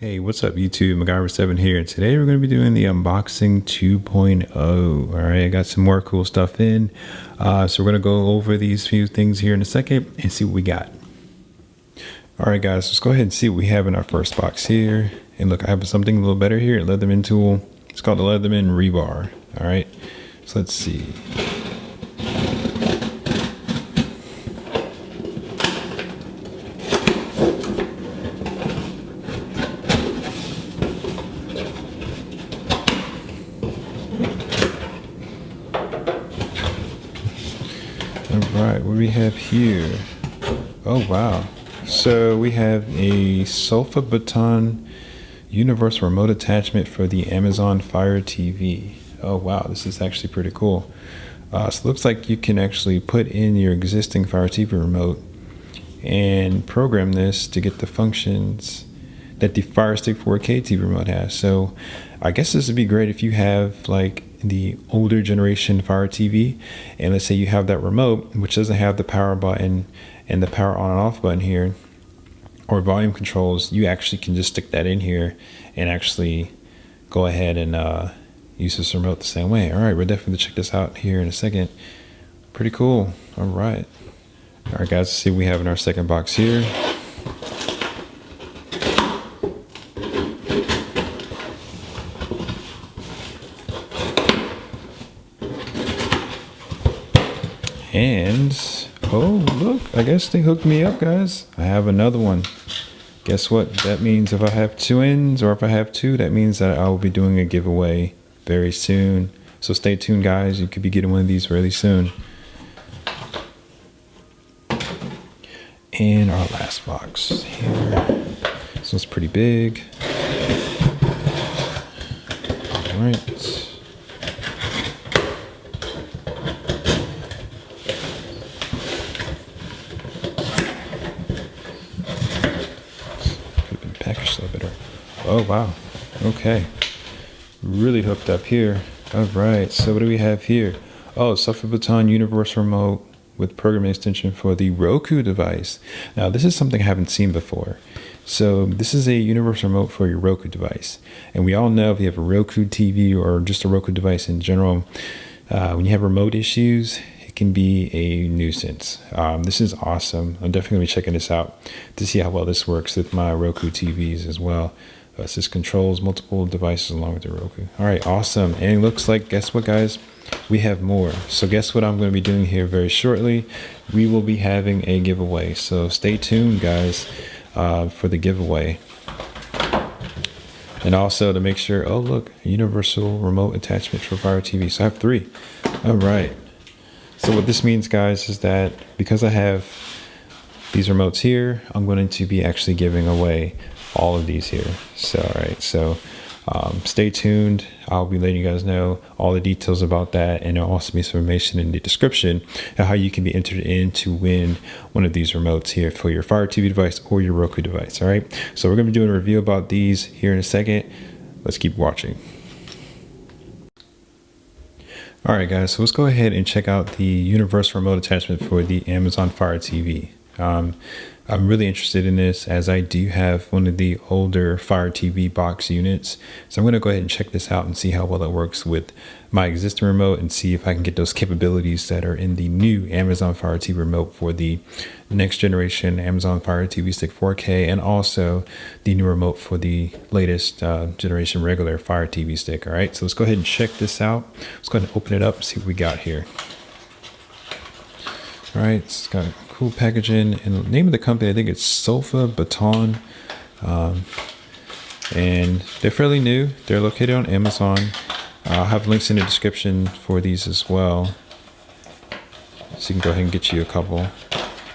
Hey, what's up YouTube? MacGyver7 here, and today we're going to be doing the unboxing 2.0. All right, I got some more cool stuff in. So we're going to go over these few things here in a second and see what we got. All right, guys, let's go ahead and see what we have in our first box here. And look, I have something a little better here, a Leatherman tool. It's called the Leatherman Rebar. All right, so let's see. All right, what do we have here? Oh, wow. So we have a SofaBaton universal remote attachment for the Amazon Firetv. Oh, wow, this is actually pretty cool. So it looks like you can actually put in your existing Firetv remote and program this to get the functions that the Firestick 4K TV remote has. So I guess this would be great if you have like the older generation Fire TV, and let's say you have that remote which doesn't have the power button and the power on and off button here, or volume controls. You actually can just stick that in here and actually go ahead and use this remote the same way. All right, we're definitely check this out here in a second. Pretty cool. All right, guys, let's see what we have in our second box here. And oh, look, I guess they hooked me up, guys. I have another one. Guess what? That means if I have two ends, or if I have two, that means that I will be doing a giveaway very soon. So stay tuned, guys. You could be getting one of these really soon. And our last box here. This one's pretty big. All right. Packaged a little better. Oh wow, okay, really hooked up here. All right, so what do we have here? Oh, SofaBaton universal remote with programming extension for the Roku device. Now this is something I haven't seen before. So this is a universal remote for your Roku device, and we all know if you have a Roku TV or just a Roku device in general, when you have remote issues, it can be a nuisance. This is awesome. I'm definitely gonna be checking this out to see how well this works with my Roku TVs as well. This controls multiple devices along with the Roku. All right, awesome. And it looks like, guess what, guys? We have more. So guess what I'm going to be doing here very shortly? We will be having a giveaway. So stay tuned, guys, for the giveaway. And also to make sure, oh look, a universal remote attachment for Fire TV. So I have three. All right. So what this means, guys, is that because I have these remotes here, I'm going to be actually giving away all of these here. So all right, so stay tuned. I'll be letting you guys know all the details about that, and there'll also be some information in the description of how you can be entered in to win one of these remotes here for your Fire TV device or your Roku device. All right, so we're going to be doing a review about these here in a second. Let's keep watching. All right, guys, so let's go ahead and check out the universal remote attachment for the Amazon Fire TV. I'm really interested in this as I do have one of the older Fire TV box units. So I'm going to go ahead and check this out and see how well it works with my existing remote, and see if I can get those capabilities that are in the new Amazon Fire TV remote for the next generation Amazon Fire TV Stick 4K, and also the new remote for the latest generation regular Fire TV Stick. All right, so let's go ahead and check this out. Let's go ahead and open it up and see what we got here. All right, it's got cool packaging, and the name of the company, I think it's SofaBaton, and they're fairly new. They're located on Amazon. I'll have links in the description for these as well, so you can go ahead and get you a couple.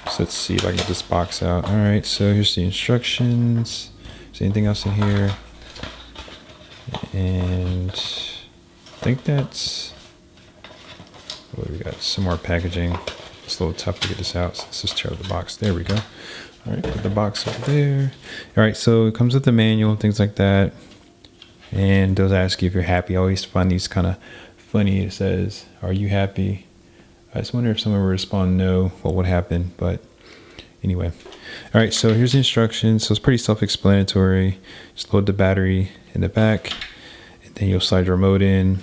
So let's see if I can get this box out. All right, so here's the instructions. Is there anything else in here? And I think that's what we got. Some more packaging. It's a little tough to get this out, so let's just tear the box. There we go. All right, put the box over there. All right, so it comes with the manual and things like that. And does ask you if you're happy. I always find these kind of funny. It says, "Are you happy?" I just wonder if someone would respond no, what would happen? But Anyway, all right, so here's the instructions. So it's pretty self-explanatory. Just load the battery in the back, and then you'll slide your remote in,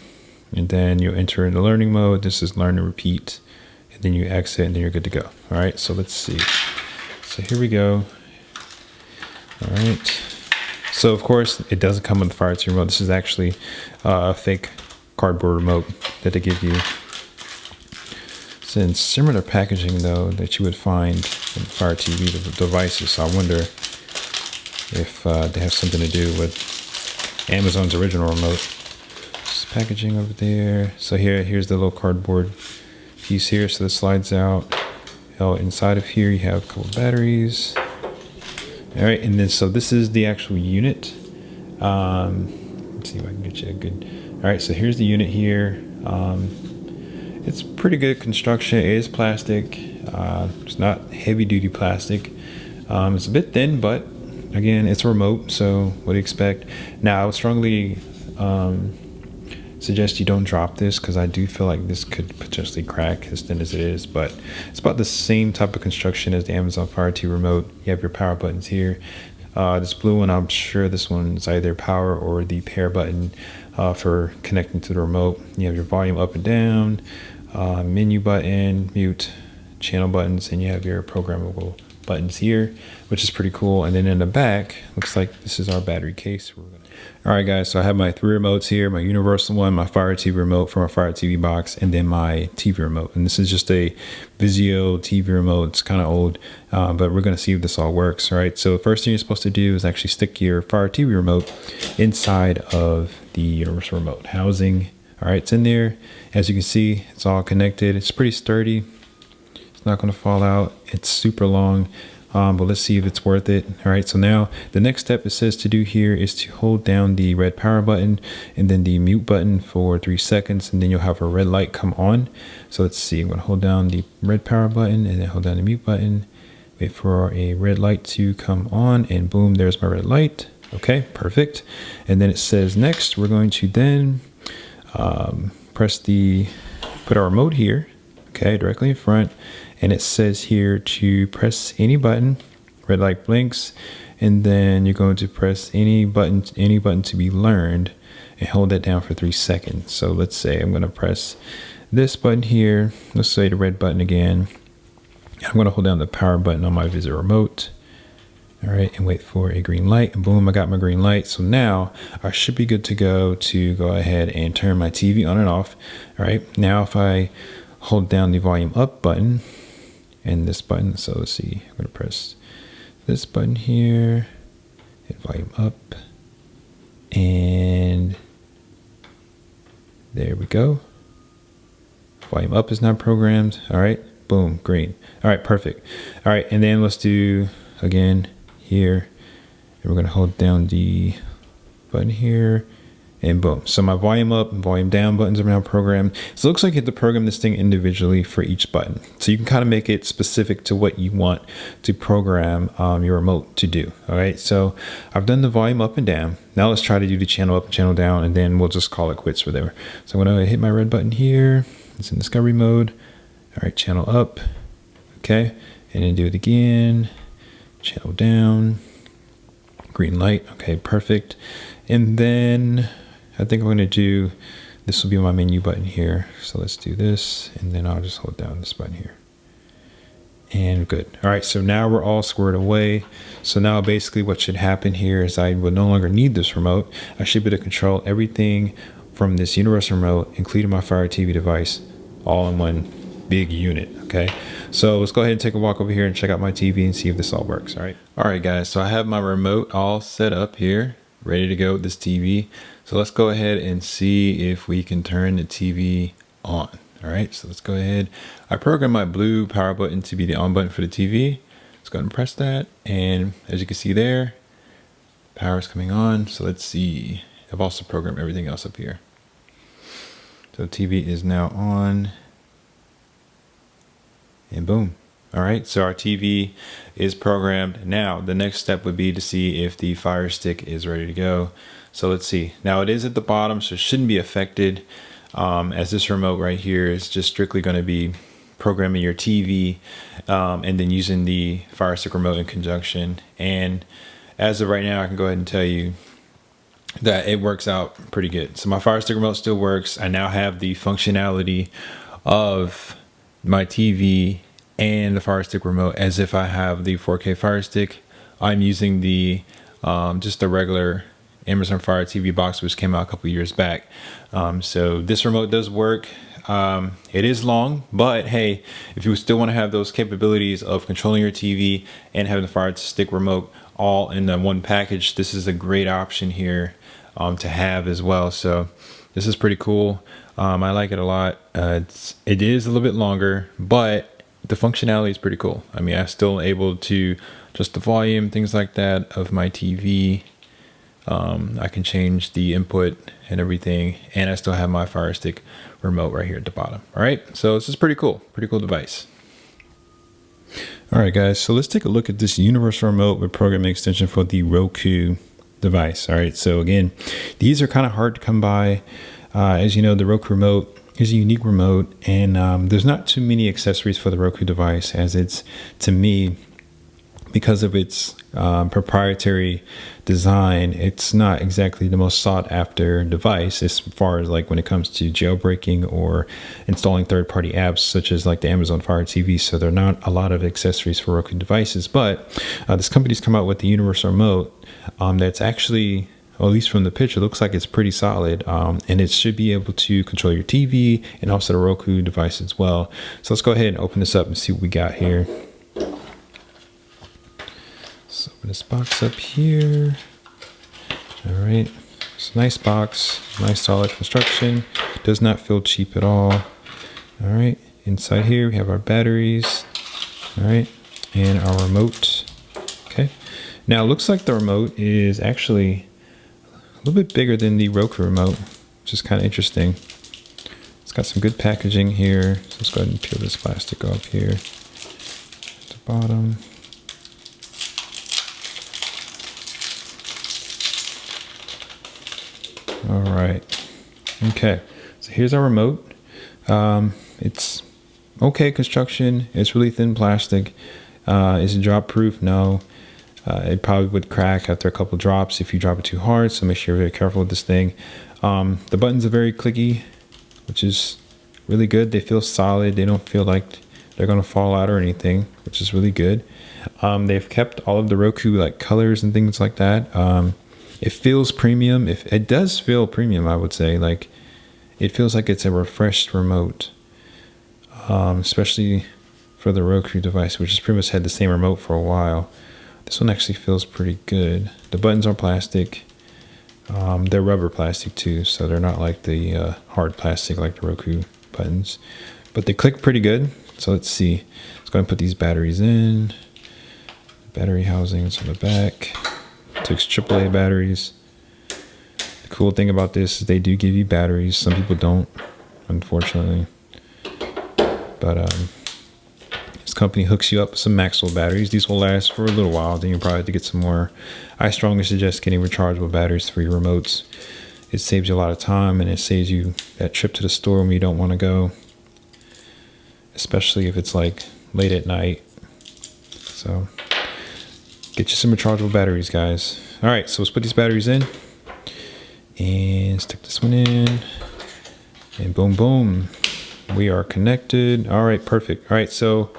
and then you'll enter in the learning mode. This is learn and repeat, and then you exit, and then you're good to go. All right, so let's see. So here we go. All right. So of course it doesn't come with the Firetv remote. This is actually a fake cardboard remote that they give you. It's in similar packaging though that you would find in Firetv devices. So I wonder if they have something to do with Amazon's original remote. This packaging over there. So here's the little cardboard piece here. So this slides out. Inside of here you have a couple of batteries. All right, and then so this is the actual unit. Let's see if I can get you a good. All right, so here's the unit here. It's pretty good construction. It is plastic. It's not heavy duty plastic. It's a bit thin, but again, it's a remote, so what do you expect? Now, I would strongly suggest you don't drop this because I do feel like this could potentially crack as thin as it is, but it's about the same type of construction as the Amazon Firetv remote. You have your power buttons here. This blue one, I'm sure this one's either power or the pair button for connecting to the remote. You have your volume up and down, menu button, mute, channel buttons, and you have your programmable buttons here, which is pretty cool. And then in the back, looks like this is our battery case. All right, guys, so I have my 3 remotes here, my universal one, my Firetv remote from a Fire TV box, and then my TV remote. And this is just a Vizio TV remote. It's kind of old, but we're going to see if this all works. All right, so the first thing you're supposed to do is actually stick your Fire TV remote inside of the universal remote housing. All right, it's in there. As you can see, it's all connected. It's pretty sturdy. It's not going to fall out. It's super long. But let's see if it's worth it. All right, so now the next step it says to do here is to hold down the red power button and then the mute button for 3 seconds, and then you'll have a red light come on. So let's see, I'm gonna hold down the red power button and then hold down the mute button, wait for a red light to come on, and boom, there's my red light. Okay, perfect. And then it says next, we're going to then put our remote here, okay, directly in front. And it says here to press any button, red light blinks, and then you're going to press any button to be learned and hold that down for 3 seconds. So let's say I'm going to press this button here. Let's say the red button again. I'm going to hold down the power button on my Vizio remote. All right, and wait for a green light, and boom, I got my green light. So now I should be good to go ahead and turn my TV on and off. All right, now if I hold down the volume up button, and this button, so let's see, I'm going to press this button here, hit volume up, and there we go. Volume up is now programmed. All right, boom, green. All right, perfect. All right, and then let's do again here, and we're going to hold down the button here, and boom. So my volume up and volume down buttons are now programmed. So it looks like you have to program this thing individually for each button. So you can kind of make it specific to what you want to program your remote to do. All right, so I've done the volume up and down. Now let's try to do the channel up and channel down, and then we'll just call it quits for there. So I'm gonna hit my red button here. It's in discovery mode. All right, channel up, okay. And then do it again, channel down, green light, okay, perfect. And then I think I'm going to do, this will be my menu button here. So let's do this, and then I'll just hold down this button here. And good. All right, so now we're all squared away. So now basically what should happen here is I will no longer need this remote. I should be able to control everything from this universal remote, including my Fire TV device, all in one big unit, okay? So let's go ahead and take a walk over here and check out my TV and see if this all works, all right? All right, guys, so I have my remote all set up here, ready to go with this TV. So let's go ahead and see if we can turn the TV on. All right, so let's go ahead. I programmed my blue power button to be the on button for the TV. Let's go ahead and press that. And as you can see there, power is coming on. So let's see. I've also programmed everything else up here. So the TV is now on. And boom. All right, so our TV is programmed. Now, the next step would be to see if the Firestick is ready to go. So let's see. Now it is at the bottom, so it shouldn't be affected, as this remote right here is just strictly going to be programming your TV and then using the Firestick remote in conjunction. And as of right now, I can go ahead and tell you that it works out pretty good. So my Firestick remote still works. I now have the functionality of my TV and the Firestick remote as if I have the 4K Firestick. I'm using the just the regular Amazon Fire TV box, which came out a couple years back. So this remote does work. It is long, but hey, if you still want to have those capabilities of controlling your TV and having the Firestick remote all in the one package, this is a great option here to have as well. So this is pretty cool. I like it a lot. It is a little bit longer, but the functionality is pretty cool. I mean, I'm still able to adjust the volume, things like that of my TV. I can change the input and everything, and I still have my Firestick remote right here at the bottom. All right, so this is pretty cool device. All right, guys, so let's take a look at this universal remote with programming extension for the Roku device. All right, so again, these are kind of hard to come by. As you know, the Roku remote is a unique remote, and there's not too many accessories for the Roku device, as it's, to me, because of its proprietary design, it's not exactly the most sought after device as far as like when it comes to jailbreaking or installing third-party apps such as like the Amazon Fire TV. So there are not a lot of accessories for Roku devices, but this company's come out with the universal remote that's actually, well, at least from the picture, looks like it's pretty solid, and it should be able to control your TV and also the Roku device as well. So let's go ahead and open this up and see what we got here. Let's open this box up here. All right, it's a nice box, nice solid construction. Does not feel cheap at all. All right, inside here we have our batteries. All right, and our remote. Okay, now it looks like the remote is actually a little bit bigger than the Roku remote, which is kind of interesting. It's got some good packaging here. So let's go ahead and peel this plastic off here at the bottom. All right. Okay. So here's our remote. It's okay construction. It's really thin plastic. Is it drop proof? No. It probably would crack after a couple drops if you drop it too hard. So make sure you're very careful with this thing. The buttons are very clicky, which is really good. They feel solid. They don't feel like they're going to fall out or anything, which is really good. They've kept all of the Roku like colors and things like that. It feels premium. If it does feel premium, I would say, like it feels like it's a refreshed remote, especially for the Roku device, which has pretty much had the same remote for a while. This one actually feels pretty good. The buttons are plastic. They're rubber plastic too, so they're not like the hard plastic like the Roku buttons, but they click pretty good. So let's see. Let's go ahead and put these batteries in. Battery housings on the back. Takes AAA batteries. The cool thing about this is they do give you batteries. Some people don't, unfortunately. But this company hooks you up with some Maxwell batteries. These will last for a little while. Then you'll probably have to get some more. I strongly suggest getting rechargeable batteries for your remotes. It saves you a lot of time, and it saves you that trip to the store when you don't want to go, especially if it's like late at night. So get you some rechargeable batteries, guys. All right, so let's put these batteries in and stick this one in, and boom, boom, we are connected. All right, perfect. All right, so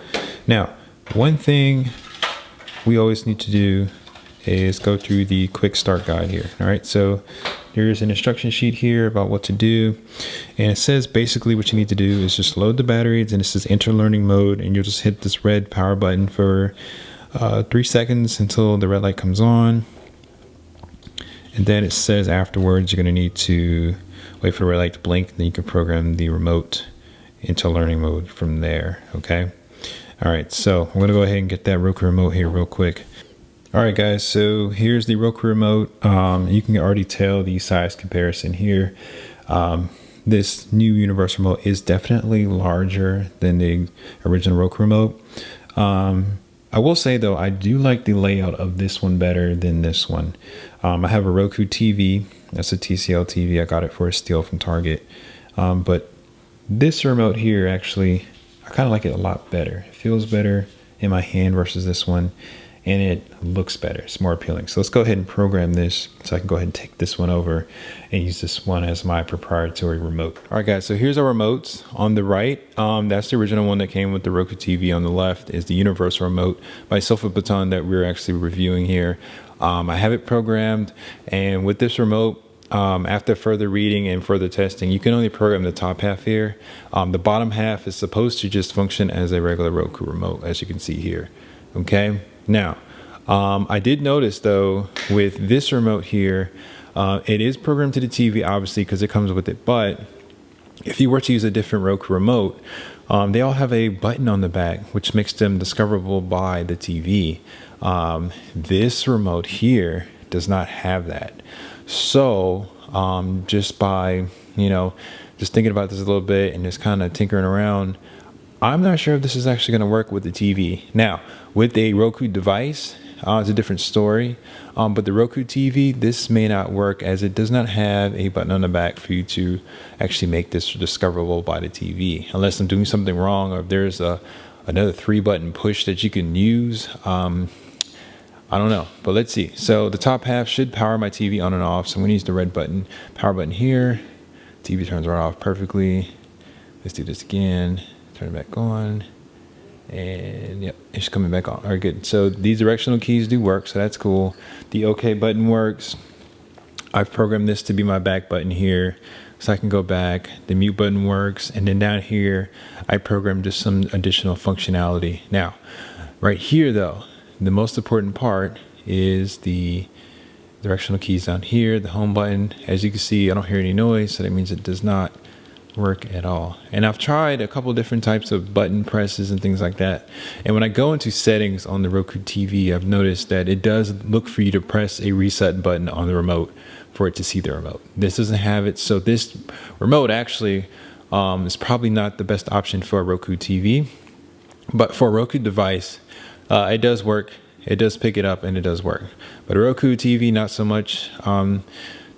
now one thing we always need to do is go through the quick start guide here. All right, so there's an instruction sheet here about what to do, and it says basically what you need to do is just load the batteries, and it says enter learning mode, and you'll just hit this red power button for 3 seconds until the red light comes on, and then it says afterwards you're going to need to wait for the red light to blink, and then you can program the remote into learning mode from there. Okay, all right, so I'm going to go ahead and get that Roku remote here real quick. All right, guys, so here's the Roku remote. You can already tell the size comparison here. This new universal remote is definitely larger than the original Roku remote. I will say, though, I do like the layout of this one better than this one. I have a Roku TV. That's a TCL TV. I got it for a steal from Target. But this remote here, actually, I kind of like it a lot better. It feels better in my hand versus this one, and it looks better. It's more appealing. So let's go ahead and program this so I can go ahead and take this one over and use this one as my proprietary remote. All right, guys, so here's our remotes. On the right, that's the original one that came with the Roku TV. On the left is the universal remote by SofaBaton that we're actually reviewing here. I have it programmed, and with this remote, after further reading and further testing, you can only program the top half here. The bottom half is supposed to just function as a regular Roku remote, as you can see here. Okay, now I did notice though with this remote here, it is programmed to the TV obviously because it comes with it, but if you were to use a different Roku remote, they all have a button on the back which makes them discoverable by the TV. This remote here does not have that. So just by, just thinking about this a little bit and just kind of tinkering around, I'm not sure if this is actually going to work with the TV. Now, with a Roku device, it's a different story. But the Roku TV, this may not work as it does not have a button on the back for you to actually make this discoverable by the TV. Unless I'm doing something wrong or if there's another 3-button push that you can use. I don't know, but let's see. So the top half should power my TV on and off. So I'm going to use the red button, power button here. TV turns right off perfectly. Let's do this again. Turn it back on. And yep, it's coming back on. All right, good. So these directional keys do work, so that's cool. The OK button works. I've programmed this to be my back button here, so I can go back. The mute button works. And then down here, I programmed just some additional functionality. Now, right here though, the most important part is the directional keys down here, the home button. As you can see, I don't hear any noise, so that means it does not work at all. And I've tried a couple different types of button presses and things like that. And when I go into settings on the Roku TV, I've noticed that it does look for you to press a reset button on the remote for it to see the remote. This doesn't have it. So this remote actually is probably not the best option for a Roku TV. But for a Roku device, it does work. It does pick it up and it does work. But a Roku TV, not so much.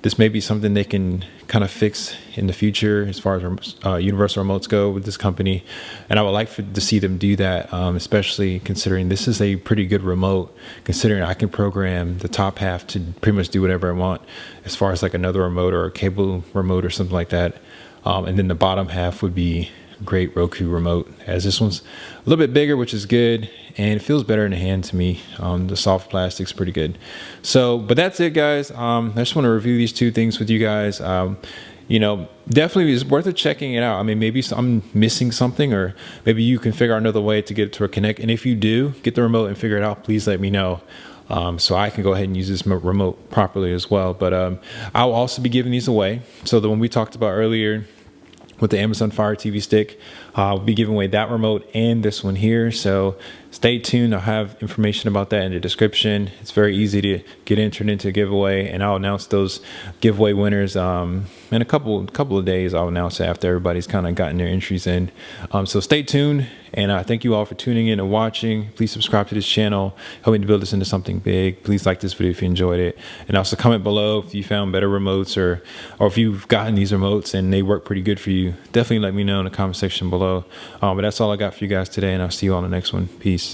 This may be something they can kind of fix in the future as far as universal remotes go with this company. And I would like to see them do that, especially considering this is a pretty good remote, considering I can program the top half to pretty much do whatever I want as far as like another remote or a cable remote or something like that. And then the bottom half would be great Roku remote, as this one's a little bit bigger, which is good, and it feels better in the hand to me. The soft plastic's pretty good. So, but that's it, guys. I just want to review these two things with you guys. Definitely it's worth it checking it out. I mean, maybe I'm missing something, or maybe you can figure out another way to get it to a connect. And if you do get the remote and figure it out, please let me know. So I can go ahead and use this remote properly as well. But I'll also be giving these away. So the one we talked about earlier with the Amazon Fire TV stick, we'll be giving away that remote and this one here. So stay tuned. I'll have information about that in the description. It's very easy to get entered into a giveaway, and I'll announce those giveaway winners in a couple of days. I'll announce it after everybody's kind of gotten their entries in. So stay tuned, and thank you all for tuning in and watching. Please subscribe to this channel, help me to build this into something big. Please like this video if you enjoyed it, and also comment below if you found better remotes or if you've gotten these remotes and they work pretty good for you. Definitely let me know in the comment section below. But that's all I got for you guys today, and I'll see you on the next one. Peace.